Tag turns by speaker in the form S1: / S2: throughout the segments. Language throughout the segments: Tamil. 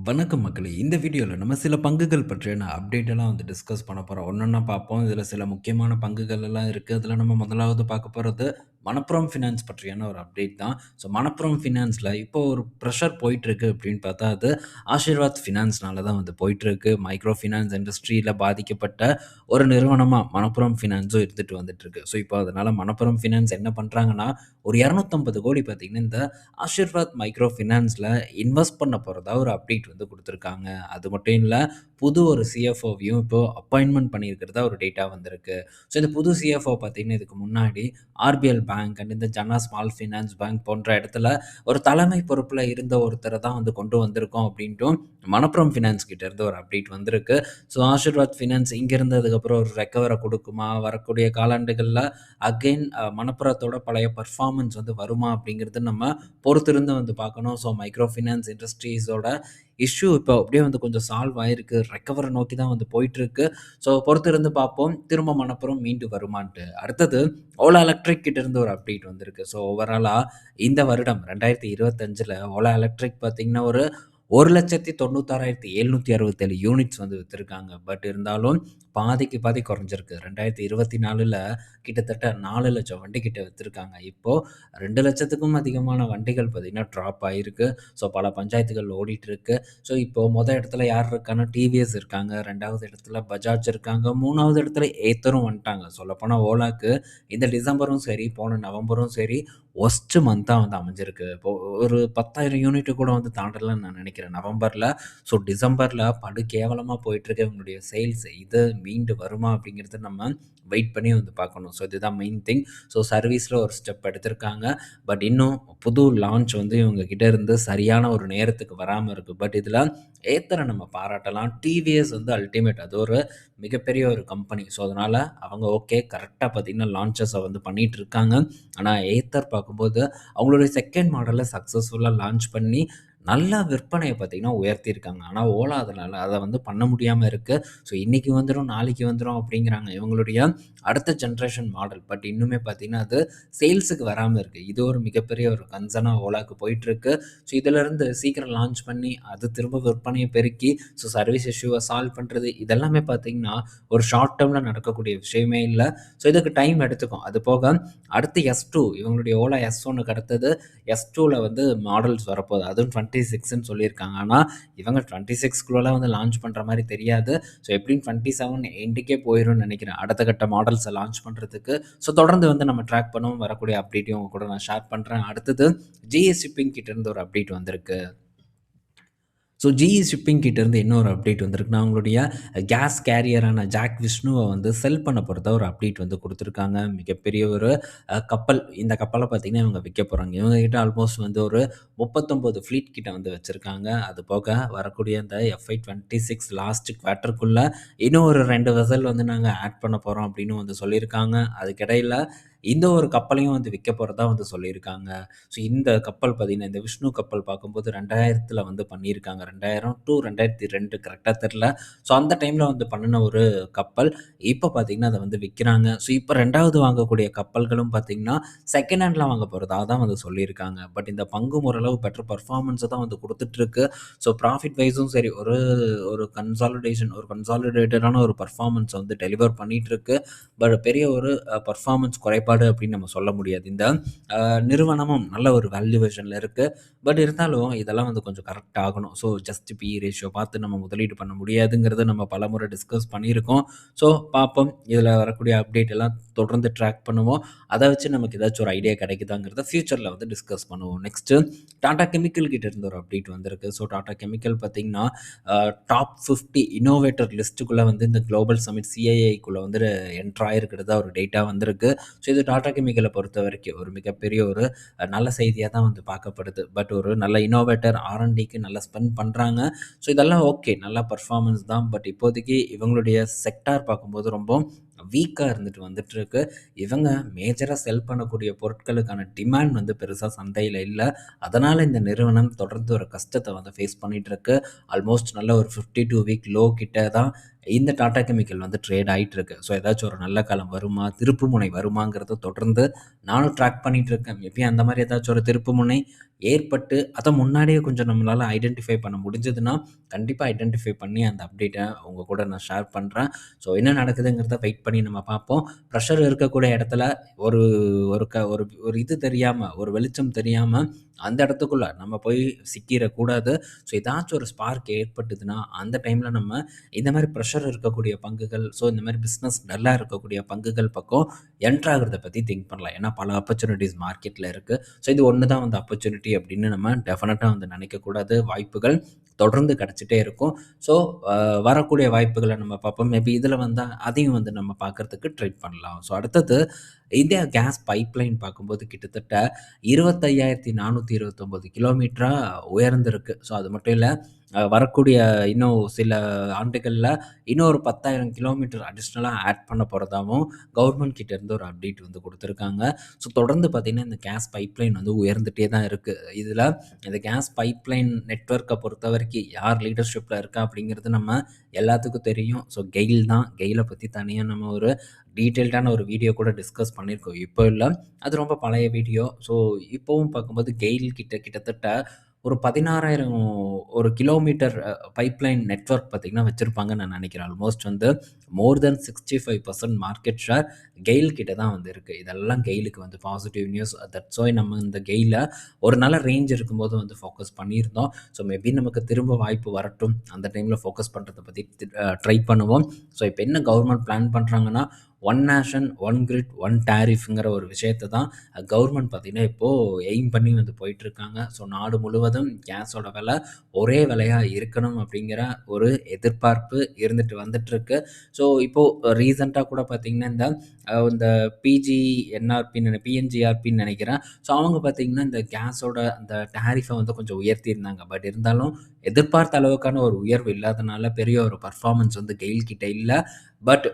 S1: வணக்கம் மக்களே! இந்த வீடியோல நம்ம சில பங்குகள் பற்றியான அப்டேட் எல்லாம் டிஸ்கஸ் பண்ண போறோம். ஒண்ணொண்ணா பார்ப்போம். இதுல சில முக்கியமான பங்குகள் எல்லாம் இருக்கு. அதுல நம்ம முதலாவது பார்க்க போறது மணப்புரம் ஃபினான்ஸ் பற்றியான ஒரு அப்டேட் தான். ஸோ மணப்புரம் ஃபினான்ஸ்ல இப்போ ஒரு பிரஷர் போயிட்டுருக்கு அப்படின்னு பார்த்தா, அது ஆஷிர்வாத் ஃபினான்ஸ்னால தான் போயிட்டுருக்கு. மைக்ரோ ஃபினான்ஸ் இண்டஸ்ட்ரியில பாதிக்கப்பட்ட ஒரு நிறுவனமா மணப்புரம் ஃபினான்ஸும் இருந்துட்டு வந்துட்டுருக்கு. ஸோ இப்போ அதனால மணப்புரம் ஃபினான்ஸ் என்ன பண்றாங்கன்னா, ஒரு 250,00,00,000 பார்த்தீங்கன்னா, இந்த ஆஷிர்வாத் மைக்ரோ ஃபினான்ஸ்ல இன்வெஸ்ட் பண்ண போறதா ஒரு அப்டேட் குடுத்துருக்காங்க. அது மட்டும் இல்ல, புது ஒரு சிஎஃப்ஓவையும் இப்போ அப்பாயின்ட்மென்ட் பண்ணியிருக்கிறதா ஒரு டேட்டா வந்திருக்கு. ஸோ இந்த புது சிஎஃப்ஓ பார்த்தீங்கன்னா, இதுக்கு முன்னாடி ஆர்பிஎல் பேங்க் அண்ட் இந்த ஜன்னா ஸ்மால் ஃபினான்ஸ் பேங்க் போன்ற இடத்துல ஒரு தலைமை பொறுப்புல இருந்த ஒருத்தர தான் கொண்டு வந்திருக்கோம் அப்படின்ட்டும் மணப்புரம் ஃபினான்ஸ் கிட்ட இருந்து ஒரு அப்டேட் வந்திருக்கு. ஸோ ஆஷிர்வாத் ஃபினான்ஸ் இங்க இருந்ததுக்கப்புறம் ஒரு ரெக்கவர குடுக்குமா? வரக்கூடிய காலாண்டுகள்ல அகைன் மணப்புரத்தோட பழைய பெர்ஃபார்மன்ஸ் வருமா? அப்படிங்கிறது நம்ம பொறுத்திருந்து பார்க்கணும். ஸோ மைக்ரோ ஃபினான்ஸ் இண்டஸ்ட்ரீஸோட இஷ்யூ இப்போ அப்படியே கொஞ்சம் சால்வ் ஆயிருக்கு. ரெக்கவர நோக்கி தான் போயிட்டுருக்கு. ஸோ பொறுத்திருந்து பார்ப்போம். திரும்ப மணப்புரம் மீண்டு வருமான்ட்டு. அடுத்தது ஓலா எலக்ட்ரிக் கிட்ட இருந்து ஒரு அப்டேட் வந்திருக்கு. ஸோ ஓவராலா இந்த வருடம் 2025ல ஓலா எலக்ட்ரிக் பார்த்தீங்கன்னா, ஒரு 1,96,767 யூனிட்ஸ் வித்திருக்காங்க. பட் இருந்தாலும் பாதிக்கு பாதி குறைஞ்சிருக்கு. 2024ல கிட்டத்தட்ட 4,00,000 வண்டி கிட்ட வித்திருக்காங்க. இப்போ 2,00,000க்கும் அதிகமான வண்டிகள் பார்த்தீங்கன்னா ட்ராப் ஆயிருக்கு. ஸோ பல பஞ்சாயத்துகள் ஓடிட்டுருக்கு. ஸோ இப்போ இடத்துல யார் இருக்கான்னா டிவிஎஸ் இருக்காங்க. 2வது இடத்துல பஜாஜ் இருக்காங்க. 3வது இடத்துல ஏத்தரும் வந்துட்டாங்க. சொல்லப்போனா ஓலாக்கு இந்த டிசம்பரும் சரி, போன நவம்பரும் சரி வொர்ஸ்ட் மந்த்தா அமைஞ்சிருக்கு. இப்போ ஒரு 10,000 யூனிட் கூட தாண்டலன்னு நான் நினைக்கிறேன் நவம்பர்ல. ஸோ டிசம்பர்ல படு கேவலமா போயிட்டுருக்கு இவங்களுடைய சேல்ஸ். இது மீண்டு வருமா அப்படிங்கிறத நம்ம வெயிட் பண்ணி பார்க்கணும். ஸோ இதுதான் மெயின் திங். ஸோ சர்வீஸ்ல ஒரு ஸ்டெப் எடுத்திருக்காங்க. பட் இன்னும் புது லான்ச் இவங்க கிட்ட இருந்து சரியான ஒரு நேரத்துக்கு வராம இருக்கு. பட் இதுல ஏத்தர நம்ம பாராட்டலாம். TVS ultimate. அது ஒரு மிகப்பெரிய ஒரு கம்பெனி. ஸோ அதனால அவங்க ஓகே கரெக்ட்டா பார்த்தீங்கன்னா லான்ச்சஸ பண்ணிட்டு இருக்காங்க. ஆனா ஏத்தர் பார்க்கும்போது அவங்களுடைய செகண்ட் மாடல சக்சஸ்ஃபுல்லா லான்ச் பண்ணி நல்லா விற்பனைய பார்த்தீங்கன்னா உயர்த்தியிருக்காங்க. ஆனா ஓலா அதனால அத பண்ண முடியாம இருக்கு. ஸோ இன்னைக்கு வந்துரும், நாளைக்கு வந்துரும் அப்படிங்கிறாங்க. இவங்களுடைய அடுத்த ஜெனரேஷன் மாடல். பட் இன்னுமே பார்த்தீங்கன்னா, அது சேல்ஸுக்கு வராம இருக்கு. இது ஒரு மிகப்பெரிய ஒரு கன்சர்னா ஓலாக்கு போயிட்டுருக்கு. ஸோ இதிலருந்து சீக்கிரம் லான்ச் பண்ணி, அது திரும்ப விற்பனைய பெருக்கி, ஸோ சர்வீஸ் இஷ்யூவ சால்வ் பண்றது, இதெல்லாமே பார்த்தீங்கன்னா, ஒரு ஷார்ட் டெர்ம்ல நடக்கக்கூடிய விஷயமே இல்ல. ஸோ இதுக்கு டைம் எடுத்துக்கும். அது போக அடுத்து S2 இவங்களுடைய ஓலா S1க்கு அடுத்தது S2ல மாடல்ஸ் வரப்போகுது. அதுவும் 26ன்னு சொல்லியிருக்காங்க. ஆனா, இவங்க 26க்குள்ளலாம் லான்ச் பண்ற மாரி தெரியாது. ஸோ எப்படியும் 27 எண்டுக்கே போயிரும்னு நினைக்கிறேன். அடுத்த கட்ட மாடல்ஸ லான்ச் பண்றதுக்கு. ஸோ தொடர்ந்து நம்ம ட்ராக் பண்ணுவோம். வரக்கூடிய அப்டேட்டையும் உங்க கூட நான் ஷேர் பண்றேன். அடுத்தது GE ஷிப்பிங் கிட்ட இருந்து ஒரு அப்டேட் வந்திருக்கு. ஸோ GE ஷிப்பிங் கிட்டேருந்து என்ன ஒரு அப்டேட் வந்திருக்குன்னா, அவங்களுடைய கேஸ் கேரியரான ஜாக் விஷ்ணுவ செல் பண்ண போறதா ஒரு அப்டேட் குடுத்துருக்காங்க. மிகப்பெரிய ஒரு கப்பல். இந்த கப்பல பார்த்தீங்கன்னா, இவங்க விக்க போறாங்க. இவங்க கிட்ட ஆல்மோஸ்ட் ஒரு 39 ஃப்ளீட் கிட்ட வச்சிருக்காங்க. அது போக வரக்கூடிய இந்த FY 26 லாஸ்ட் குவார்ட்டருக்குள்ள இன்னும் ஒரு 2 வெசல் நாங்க ஆட் பண்ண போறோம் அப்படின்னு சொல்லியிருக்காங்க. அதுக்கிடையில இந்த ஒரு கப்பலையும் விக்க போறதா சொல்லியிருக்காங்க. ஸோ இந்த கப்பல் பார்த்தீங்கன்னா, இந்த விஷ்ணு கப்பல் பார்க்கும்போது 2000ல பண்ணியிருக்காங்க. 2000 டூ 2002 கரெக்ட்டா தெர்ல. ஸோ அந்த டைம்ல பண்ணுன ஒரு கப்பல். இப்ப பார்த்தீங்கன்னா, அத விக்கிறாங்க. ஸோ இப்ப 2வது வாங்கக்கூடிய கப்பல்களும் பார்த்தீங்கன்னா, செகண்ட் ஹேண்ட்ல வாங்க போறதா தான் சொல்லியிருக்காங்க. பட் இந்த பங்கும் ஓரளவு பெட்டர் பெர்ஃபார்மன்ஸ தான் குடுத்துட்டுருக்கு. ஸோ ப்ராஃபிட் வைஸும் சரி, ஒரு ஒரு ஒரு கன்சாலிடேட்டடான ஒரு பெர்ஃபார்மன்ஸ டெலிவர் பண்ணிட்டுருக்கு. பட் பெரிய ஒரு பெர்ஃபார்மன்ஸ் குறைபாடு அப்படின்னு நம்ம சொல்ல முடியாது. இந்த நிறுவனமும் நல்ல ஒரு வேல்யூவேஷன்ல இருக்கு. பட் இருந்தாலும் இதெல்லாம் கொஞ்சம் கரெக்ட் ஆகணும். ஸோ ஜஸ்ட் PE ரேஷியோ பார்த்து நம்ம முதலீடு பண்ண முடியாதுங்கிறத நம்ம பலமுறை டிஸ்கஸ் பண்ணியிருக்கோம். ஸோ பார்ப்போம். இதில வரக்கூடிய அப்டேட் எல்லாம் தொடர்ந்து ட்ராக் பண்ணுவோம். அத வச்சு நமக்கு ஏதாச்சும் ஒரு ஐடியா கிடைக்குதாங்கிறத ஃபியூச்சர்ல டிஸ்கஸ் பண்ணுவோம். நெக்ஸ்ட்டு டாடா கெமிக்கல் கிட்ட இருந்து ஒரு அப்டேட் வந்திருக்கு. ஸோ டாடா கெமிக்கல் பார்த்தீங்கன்னா, டாப் 50 இன்னோவேட்டர் லிஸ்ட்டுக்குள்ள இந்த குளோபல் சமிட் CIIக்குள்ள என்டர் ஆயிருக்கிறதா ஒரு டேட்டா வந்திருக்கு. ஸோ இது டாடா கெமிக்கல பொறுத்தவரைக்கும் ஒரு மிகப்பெரிய ஒரு நல்ல செய்தியா தான் பார்க்கப்படுது. பட் ஒரு நல்ல இன்னோவேட்டர் R&Dக்கு நல்லா ஸ்பெண்ட் பண்றாங்க. ஸோ இதெல்லாம் ஓகே. நல்ல பெர்ஃபார்மன்ஸ் தான். பட் இப்போதைக்கு இவங்களுடைய செக்டார் பார்க்கும்போது ரொம்ப வீக்கா இருந்துட்டு வந்துட்டுருக்கு. இவங்க மேஜரா செல் பண்ணக்கூடிய பொருட்களுக்கான டிமாண்ட் வந்து பெருசா சந்தையில இல்ல. அதனால இந்த நிறுவனம் தொடர்ந்து ஒரு கஷ்டத்த வந்து ஃபேஸ் பண்ணிட்டுருக்கு. ஆல்மோஸ்ட் நல்ல ஒரு 52 வீக் லோ கிட்ட தான் இந்த டாடா கெமிக்கல் வந்து ட்ரேட் ஆயிட்டுருக்கு. ஸோ ஏதாச்சும் ஒரு நல்ல காலம் வருமா? திருப்புமுனை வருமாங்கிறத தொடர்ந்து நானும் ட்ராக் பண்ணிட்டுருக்கேன். மேபி அந்த மாரி ஏதாச்சும் ஒரு திருப்புமுனை ஏற்பட்டு, அத முன்னாடியே கொஞ்சம் நம்மளால ஐடென்டிஃபை பண்ண முடிஞ்சதுன்னா, கண்டிப்பா ஐடென்டிஃபை பண்ணி அந்த அப்டேட்ட உங்க கூட நான் ஷேர் பண்றேன். ஸோ என்ன நடக்குதுங்கிறத வெயிட் பண்ணி நம்ம பார்ப்போம். ப்ரெஷர் இருக்கக்கூடிய இடத்துல ஒரு ஒரு ஒரு ஒரு இது தெரியாம, ஒரு வெளிச்சம் தெரியாம அந்த இடத்துக்குள்ள நம்ம போய் சிக்கிறக்கூடாது. ஸோ ஏதாச்சும் ஒரு ஸ்பார்க் ஏற்பட்டுதுன்னா, அந்த டைம்ல நம்ம இந்த மாரி ப்ரெஷர் இருக்கக்கூடிய பங்குகள், ஸோ இந்த மாரி பிசினஸ் டல்லா இருக்கக்கூடிய பங்குகள் பக்கம் என்டர் ஆகுறத பத்தி திங்க் பண்ணலாம். ஏன்னா பல ஆப்பர்ச்சுனிட்டீஸ் மார்க்கெட்ல இருக்கு. ஸோ இது ஒண்ணு தான் வந்து ஆப்பர்ச்சுனிட்டி அப்படின்னு நம்ம டெஃபினட்டா வந்து நினைக்கக்கூடாது. வாய்ப்புகள் தொடர்ந்து கிடைச்சிட்டே இருக்கும். ஸோ வரக்கூடிய வாய்ப்புகள நம்ம பார்ப்போம். மேபி இதில வந்தா அதையும் வந்து நம்ம பார்க்கறதுக்கு ட்ரை பண்ணலாம். ஸோ அடுத்தது இந்தியா கேஸ் பைப்லைன் பார்க்கும்போது கிட்டத்தட்ட 25,429 கிலோமீட்டரா உயர்ந்திருக்கு. ஸோ அது மட்டும் இல்ல, வரக்கூடிய இன்னும் சில ஆண்டுகள்ல இன்னொரு 10,000 கிலோமீட்டர் அடிஷ்னலா ஆட் பண்ண போறதாவும் கவர்மெண்ட் கிட்ட இருந்து ஒரு அப்டேட் வந்து குடுத்துருக்காங்க. ஸோ தொடர்ந்து பார்த்தீங்கன்னா, இந்த கேஸ் பைப்லைன் வந்து உயர்ந்துட்டே தான் இருக்கு. இதில இந்த கேஸ் பைப்லைன் நெட்வொர்க்க பொறுத்தவரைக்கும் யார் லீடர்ஷிப்ல இருக்கா அப்படிங்கிறது நம்ம எல்லாத்துக்கும் தெரியும். ஸோ கெயில் தான். கெயில பத்தி தனியா நம்ம ஒரு டீட்டெயில்டான ஒரு வீடியோ கூட டிஸ்கஸ் பண்ணியிருக்கோம். இப்போ இல்ல. அது ரொம்ப பழைய வீடியோ. ஸோ இப்பவும் பார்க்கும்போது கெயில் கிட்டத்தட்ட ஒரு 16,000 ஒரு கிலோமீட்டர் பைப்லைன் நெட்வொர்க் பார்த்தீங்கன்னா வச்சிருப்பாங்கன்னு நான் நினைக்கிறேன். ஆல்மோஸ்ட் வந்து மோர் தென் 65% மார்க்கெட் ஷேர் கெயில் கிட்ட தான் வந்து இருக்கு. இதெல்லாம் கெயிலுக்கு வந்து பாசிட்டிவ் நியூஸ். தட்ஸ் ஒய் நம்ம இந்த கெயில ஒரு நல்ல ரேஞ்ச் இருக்கும்போது வந்து ஃபோக்கஸ் பண்ணியிருந்தோம். ஸோ மேபி நமக்கு திரும்ப வாய்ப்பு வரட்டும். அந்த டைம்ல ஃபோக்கஸ் பண்றத பத்தி ட்ரை பண்ணுவோம். ஸோ இப்ப என்ன கவர்மெண்ட் பிளான் பண்றாங்கன்னா, one nation, one grid, one டாரிஃப்ங்கிற ஒரு விஷயத்த தான் கவர்மெண்ட் பார்த்தீங்கன்னா, இப்போ எய்ம் பண்ணி வந்து போயிட்டுருக்காங்க. ஸோ நாடு முழுவதும் கேஸோட விலை ஒரே விலையா இருக்கணும் அப்படிங்கிற ஒரு எதிர்பார்ப்பு இருந்துட்டு வந்துட்டுருக்கு. ஸோ இப்போ ரீசென்ட்டா கூட பார்த்தீங்கன்னா, இந்த பிஎன்ஜிஆர்பின்னு நெனைக்கிறேன். ஸோ அவங்க பார்த்தீங்கன்னா, இந்த கேஸோட அந்த டாரிஃப வந்து கொஞ்சம் உயர்த்தியிருந்தாங்க. பட் இருந்தாலும் எதிர்பார்த்த அளவுக்கான ஒரு உயர்வு இல்லாதனால பெரிய ஒரு பெர்ஃபார்மன்ஸ் வந்து கெயில் கிட்ட இல்ல. பட்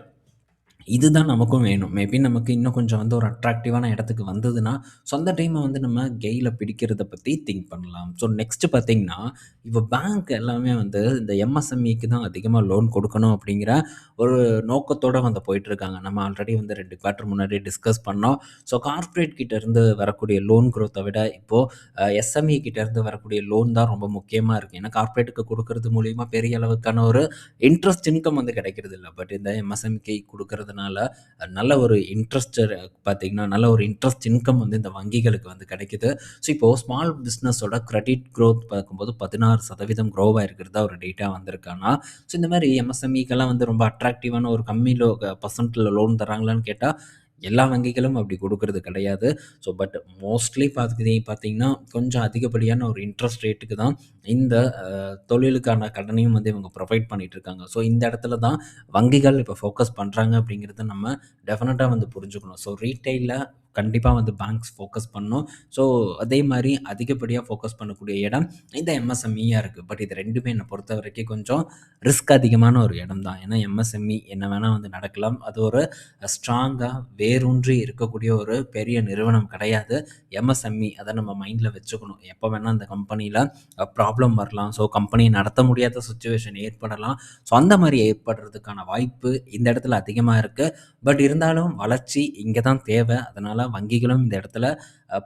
S1: இதுதான் நமக்கும் வேணும். மேபி நமக்கு இன்னும் கொஞ்சம் வந்து ஒரு அட்ராக்டிவான இடத்துக்கு வந்ததுன்னா, ஸோ அந்த டைம வந்து நம்ம கெயில பிடிக்கிறத பத்தி திங்க் பண்ணலாம். ஸோ நெக்ஸ்ட் பார்த்தீங்கன்னா, இப்போ பேங்க் எல்லாமே வந்து இந்த எம்எஸ்எம்இக்கு தான் அதிகமா லோன் கொடுக்கணும் அப்படிங்கிற ஒரு நோக்கத்தோட வந்து போயிட்டுருக்காங்க. நம்ம ஆல்ரெடி வந்து 2 குவார்ட்டர் முன்னாடி டிஸ்கஸ் பண்ணோம். ஸோ கார்ப்பரேட் கிட்ட இருந்து வரக்கூடிய லோன் குரோத்த விட இப்போ எஸ்எம்இ கிட்ட இருந்து வரக்கூடிய லோன் தான் ரொம்ப முக்கியமா இருக்கு. ஏன்னா கார்ப்பரேட்டுக்கு குடுக்கறது மூலியமா பெரிய அளவுக்கான ஒரு இன்ட்ரெஸ்ட் இன்கம் வந்து கிடைக்கிறதில்ல. பட் இந்த எம்எஸ்எம்இக்கு குடுக்கறதுனால நல்ல ஒரு இன்ட்ரெஸ்ட் பார்த்தீங்கன்னா, நல்ல ஒரு இன்ட்ரெஸ்ட் இன்கம் வந்து இந்த வங்கிகளுக்கு வந்து கிடைக்குது. ஸோ இப்போ ஸ்மால் பிசினஸோட கிரெடிட் குரோத் பார்க்கும்போது 16% க்ரோ ஆயிருக்கிறதா ஒரு டேட்டா வந்திருக்கு. ஆனா, ஸோ இந்த மாரி எம்எஸ்எம்இக்கெல்லாம் வந்து ரொம்ப அட்ராக்டிவான ஒரு கம்மி பெர்சன்ட்ல லோன் தராங்களான்னு கேட்டா, எல்லா வங்கிகளும் அப்படி குடுக்கறது கிடையாது. ஸோ பட் மோஸ்ட்லி பார்த்தீங்கன்னா, கொஞ்சம் அதிகப்படியான ஒரு இன்ட்ரெஸ்ட் ரேட்டுக்கு தான் இந்த தொழிலுக்கான கடனையும் வந்து இவங்க ப்ரொவைட் பண்ணிட்டுருக்காங்க. ஸோ இந்த இடத்துல தான் வங்கிகள் இப்போ ஃபோக்கஸ் பண்றாங்க அப்படிங்கிறத நம்ம டெஃபினட்டா வந்து புரிஞ்சுக்கணும். ஸோ ரீட்டெயில்ல கண்டிப்பா வந்து பேங்க்ஸ் ஃபோக்கஸ் பண்ணணும். ஸோ அதே மாரி அதிகப்படியா ஃபோக்கஸ் பண்ணக்கூடிய இடம் இந்த எம்எஸ்எம்இயா இருக்கு. பட் இது 2மே என்ன பொறுத்தவரைக்கும் கொஞ்சம் ரிஸ்க் அதிகமான ஒரு இடம் தான். ஏன்னா எம்எஸ்எம்இ என்ன வேணா வந்து நடக்கலாம். அது ஒரு ஸ்ட்ராங்கா வேரூன்றி இருக்கக்கூடிய ஒரு பெரிய நிறுவனம் கிடையாது. எம்எஸ்எம்இ அத நம்ம மைண்ட்ல வச்சுக்கணும். எப்போ வேணா அந்த கம்பெனில ப்ராப்ளம் வரலாம். ஸோ கம்பெனிய நடத்த முடியாத சிச்சுவேஷன் ஏற்படலாம். ஸோ அந்த மாரி ஏற்படுறதுக்கான வாய்ப்பு இந்த இடத்துல அதிகமா இருக்கு. பட் இருந்தாலும் வளர்ச்சி இங்க தான் தேவை. அதனால வங்கிகளும் இந்த இடத்துல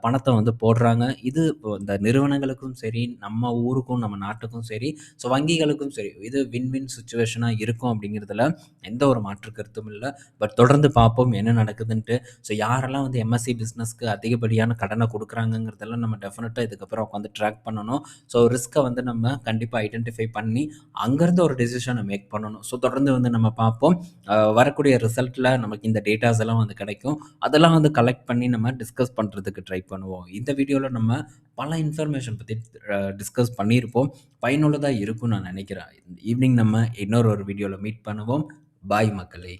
S1: பணத்த வந்து போடுறாங்க. இது இப்போ இந்த நிறுவனங்களுக்கும் சரி, நம்ம ஊருக்கும், நம்ம நாட்டுக்கும் சரி, ஸோ வங்கிகளுக்கும் சரி, இது வின் வின் சிச்சுவேஷனா இருக்கும் அப்படிங்கிறதுல எந்த ஒரு மாற்று கருத்தும் இல்ல. பட் தொடர்ந்து பார்ப்போம் என்ன நடக்குதுன்ட்டு. ஸோ யாரெல்லாம் வந்து எம்எஸ்சி பிசினஸ்க்கு அதிகப்படியான கடன குடுக்குறாங்கங்கிறதெல்லாம் நம்ம டெஃபினட்டா இதுக்கப்புறம் உட்காந்து ட்ராக் பண்ணணும். ஸோ ரிஸ்க்க வந்து நம்ம கண்டிப்பா ஐடென்டிஃபை பண்ணி, அங்கருந்து ஒரு டெசிஷன மேக் பண்ணணும். ஸோ தொடர்ந்து வந்து நம்ம பார்ப்போம். வரக்கூடிய ரிசல்ட்ல நமக்கு இந்த டேட்டாஸ் எல்லாம் வந்து கிடைக்கும். அதெல்லாம் வந்து கலெக்ட் பண்ணி நம்ம டிஸ்கஸ் பண்றதுக்கு ட்ரை பண்ணுவோம். இந்த வீடியோல நம்ம பல இன்ஃபர்மேஷன் பத்தி டிஸ்கஸ் பண்ணியிருப்போம். பயனுள்ளதா இருக்கும்னு நான் நினைக்கிறேன். ஈவினிங் நம்ம இன்னொரு ஒரு வீடியோல மீட் பண்ணுவோம். பாய் மக்களே!